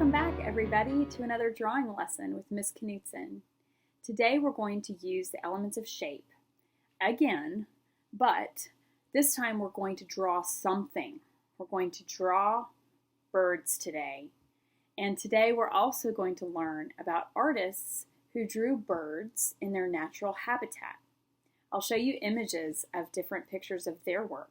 Welcome back, everybody, to another drawing lesson with Miss Knutson. Today we're going to use the elements of shape again, but this time we're going to draw something. We're going to draw birds today. And today we're also going to learn about artists who drew birds in their natural habitat. I'll show you images of different pictures of their work.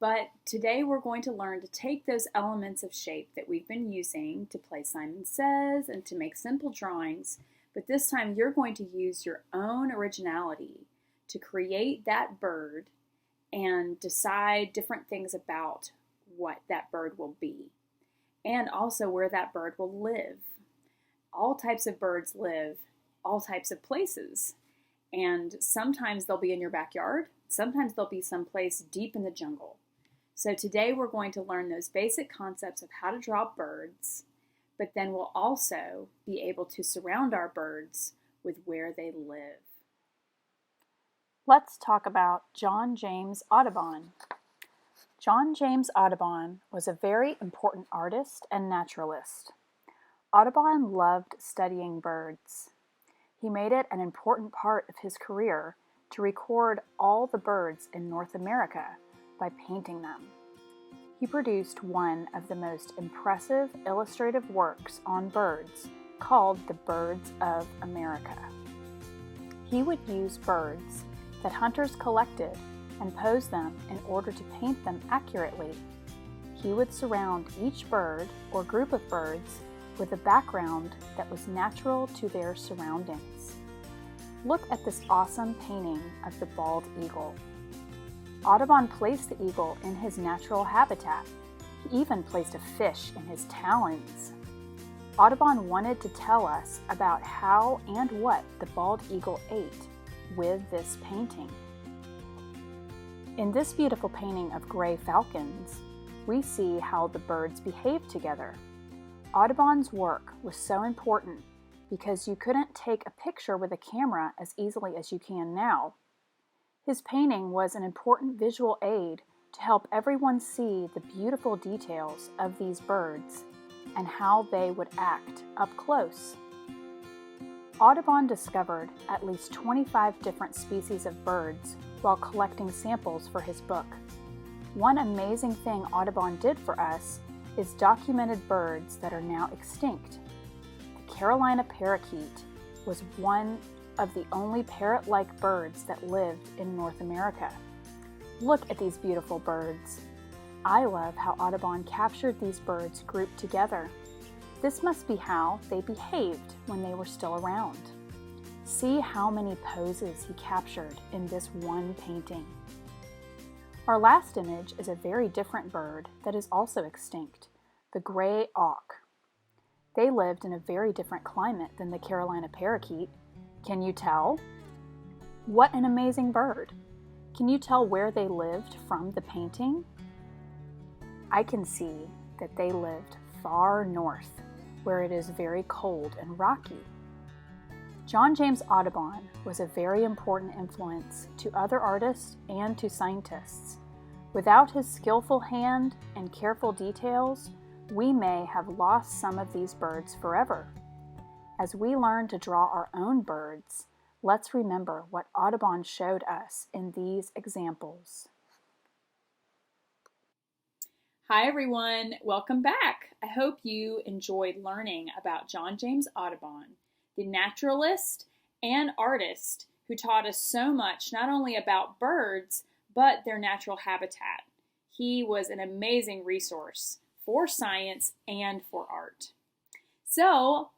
But today we're going to learn to take those elements of shape that we've been using to play Simon Says and to make simple drawings, but this time you're going to use your own originality to create that bird and decide different things about what that bird will be, and also where that bird will live. All types of birds live all types of places, and sometimes they'll be in your backyard, sometimes they'll be someplace deep in the jungle. So today we're going to learn those basic concepts of how to draw birds, but then we'll also be able to surround our birds with where they live. Let's talk about John James Audubon. John James Audubon was a very important artist and naturalist. Audubon loved studying birds. He made it an important part of his career to record all the birds in North America by painting them. He produced one of the most impressive illustrative works on birds called The Birds of America. He would use birds that hunters collected and pose them in order to paint them accurately. He would surround each bird or group of birds with a background that was natural to their surroundings. Look at this awesome painting of the bald eagle. Audubon placed the eagle in his natural habitat. He even placed a fish in his talons. Audubon wanted to tell us about how and what the bald eagle ate with this painting. In this beautiful painting of gray falcons, we see how the birds behave together. Audubon's work was so important because you couldn't take a picture with a camera as easily as you can now. His painting was an important visual aid to help everyone see the beautiful details of these birds and how they would act up close. Audubon discovered at least 25 different species of birds while collecting samples for his book. One amazing thing Audubon did for us is documented birds that are now extinct. The Carolina parakeet was one of the only parrot-like birds that lived in North America. Look at these beautiful birds. I love how Audubon captured these birds grouped together. This must be how they behaved when they were still around. See how many poses he captured in this one painting. Our last image is a very different bird that is also extinct, the gray auk. They lived in a very different climate than the Carolina parakeet. Can you tell? What an amazing bird! Can you tell where they lived from the painting? I can see that they lived far north, where it is very cold and rocky. John James Audubon was a very important influence to other artists and to scientists. Without his skillful hand and careful details, we may have lost some of these birds forever. As we learn to draw our own birds, let's remember what Audubon showed us in these examples. Hi everyone, welcome back. I hope you enjoyed learning about John James Audubon, the naturalist and artist who taught us so much not only about birds, but their natural habitat. He was an amazing resource for science and for art. So,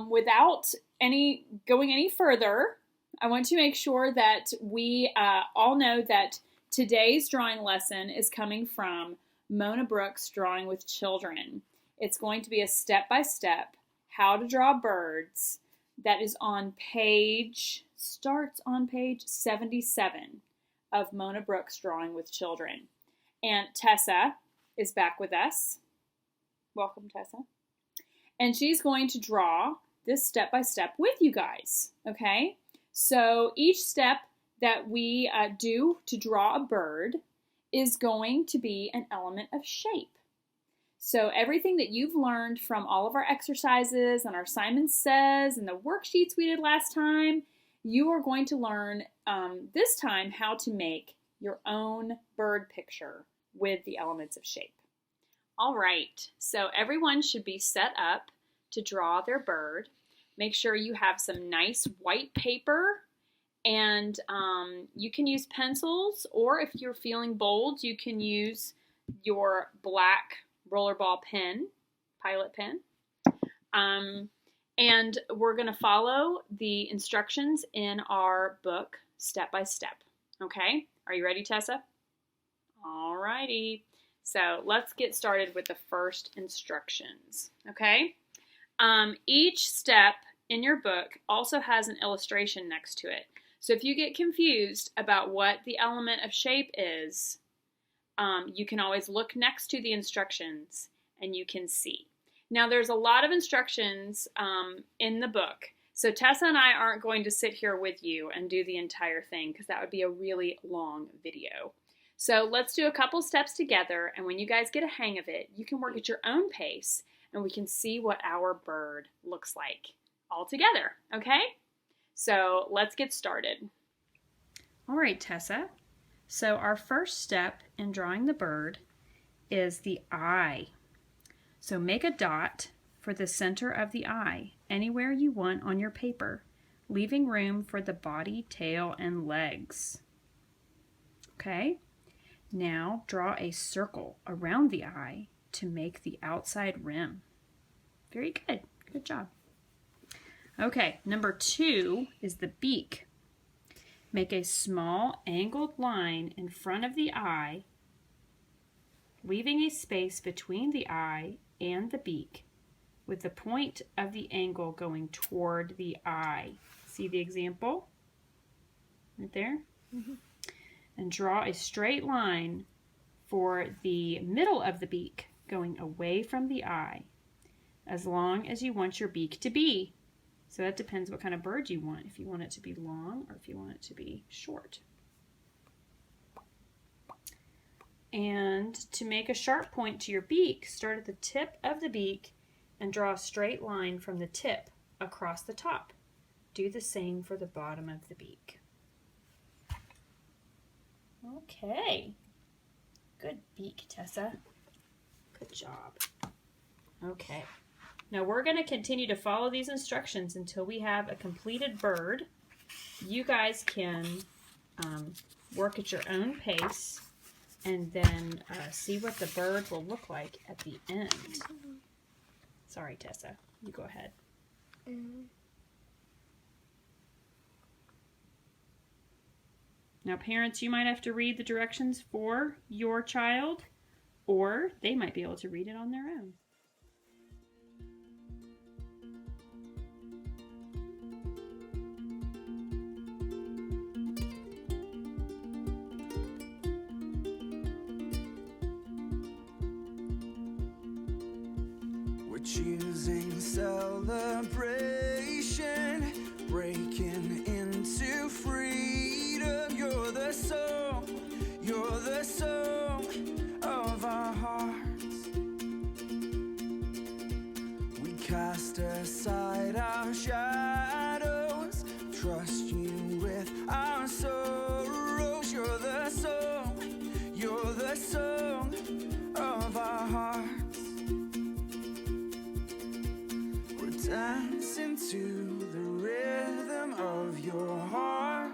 without going any further, I want to make sure that we all know that today's drawing lesson is coming from Mona Brooks' Drawing with Children. It's going to be a step-by-step how to draw birds that is starts on page 77 of Mona Brooks' Drawing with Children. And Tessa is back with us. Welcome, Tessa. And she's going to draw this step-by-step with you guys, okay? So each step that we do to draw a bird is going to be an element of shape. So everything that you've learned from all of our exercises and our Simon Says and the worksheets we did last time, you are going to learn this time how to make your own bird picture with the elements of shape. All right, so everyone should be set up to draw their bird. Make sure you have some nice white paper, and you can use pencils, or if you're feeling bold, you can use your black rollerball pen, pilot pen. And we're going to follow the instructions in our book step by step. Okay, are you ready, Tessa? All righty. So let's get started with the first instructions, okay? Each step in your book also has an illustration next to it. So if you get confused about what the element of shape is, you can always look next to the instructions and you can see. Now there's a lot of instructions in the book. So Tessa and I aren't going to sit here with you and do the entire thing because that would be a really long video. So let's do a couple steps together, and when you guys get a hang of it, you can work at your own pace and we can see what our bird looks like all together, okay? So let's get started. All right, Tessa. So our first step in drawing the bird is the eye. So make a dot for the center of the eye, anywhere you want on your paper, leaving room for the body, tail, and legs. Okay? Now draw a circle around the eye to make the outside rim. Very good. Good job. Okay, number 2 is the beak. Make a small angled line in front of the eye, leaving a space between the eye and the beak, with the point of the angle going toward the eye. See the example? Right there? Mm-hmm. And draw a straight line for the middle of the beak going away from the eye, as long as you want your beak to be. So that depends what kind of bird you want, if you want it to be long or if you want it to be short. And to make a sharp point to your beak, start at the tip of the beak and draw a straight line from the tip across the top. Do the same for the bottom of the beak. Okay. Good beak, Tessa. Good job. Okay. Now we're going to continue to follow these instructions until we have a completed bird. You guys can work at your own pace and then see what the bird will look like at the end. Sorry, Tessa. You go ahead. Now, parents, you might have to read the directions for your child, or they might be able to read it on their own. We're choosing celebration, breaking into freedom. You're the song of our hearts. We cast aside our shadows, trust you with our sorrows. You're the song of our hearts. We're dancing to the rhythm of your heart.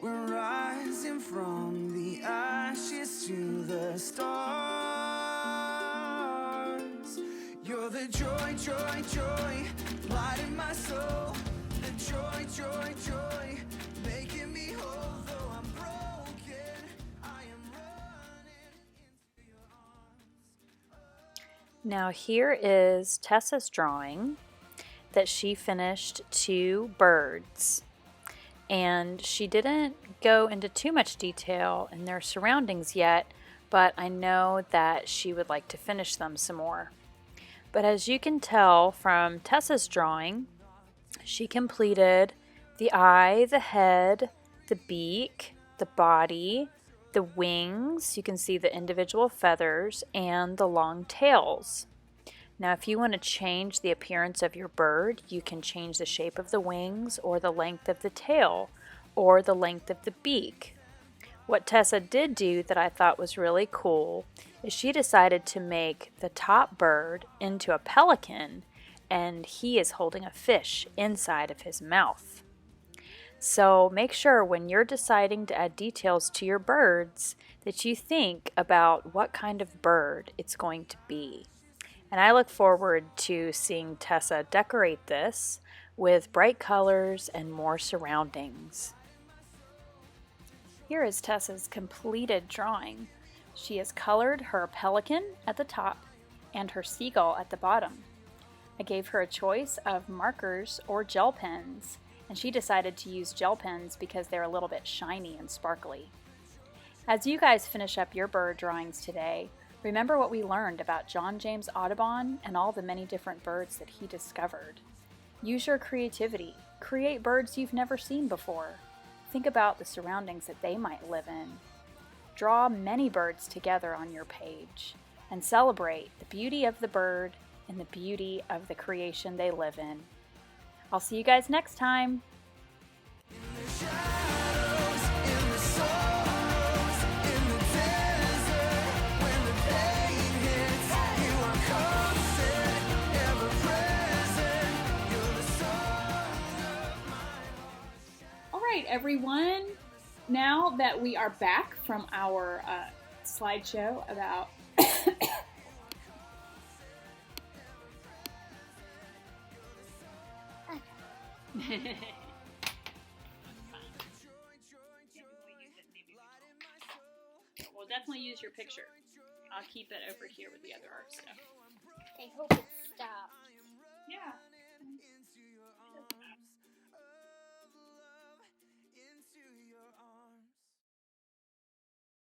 We're rising from the ashes to the stars. You're the joy, joy, joy, light in my soul. The joy, joy, joy, making me whole. Though I'm broken, I am running into your arms. Now here is Tessa's drawing that she finished 2 birds. And she didn't go into too much detail in their surroundings yet, but I know that she would like to finish them some more. But as you can tell from Tessa's drawing, she completed the eye, the head, the beak, the body, the wings, you can see the individual feathers and the long tails. Now, if you want to change the appearance of your bird, you can change the shape of the wings or the length of the tail or the length of the beak. What Tessa did do that I thought was really cool is she decided to make the top bird into a pelican, and he is holding a fish inside of his mouth. So make sure when you're deciding to add details to your birds that you think about what kind of bird it's going to be. And I look forward to seeing Tessa decorate this with bright colors and more surroundings. Here is Tessa's completed drawing. She has colored her pelican at the top and her seagull at the bottom. I gave her a choice of markers or gel pens, and she decided to use gel pens because they're a little bit shiny and sparkly. As you guys finish up your bird drawings today, remember what we learned about John James Audubon and all the many different birds that he discovered. Use your creativity. Create birds you've never seen before. Think about the surroundings that they might live in. Draw many birds together on your page and celebrate the beauty of the bird and the beauty of the creation they live in. I'll see you guys next time. All right, everyone. Now that we are back from our slideshow about We'll definitely use your picture. I'll keep it over here with the other art stuff. I hope it stops.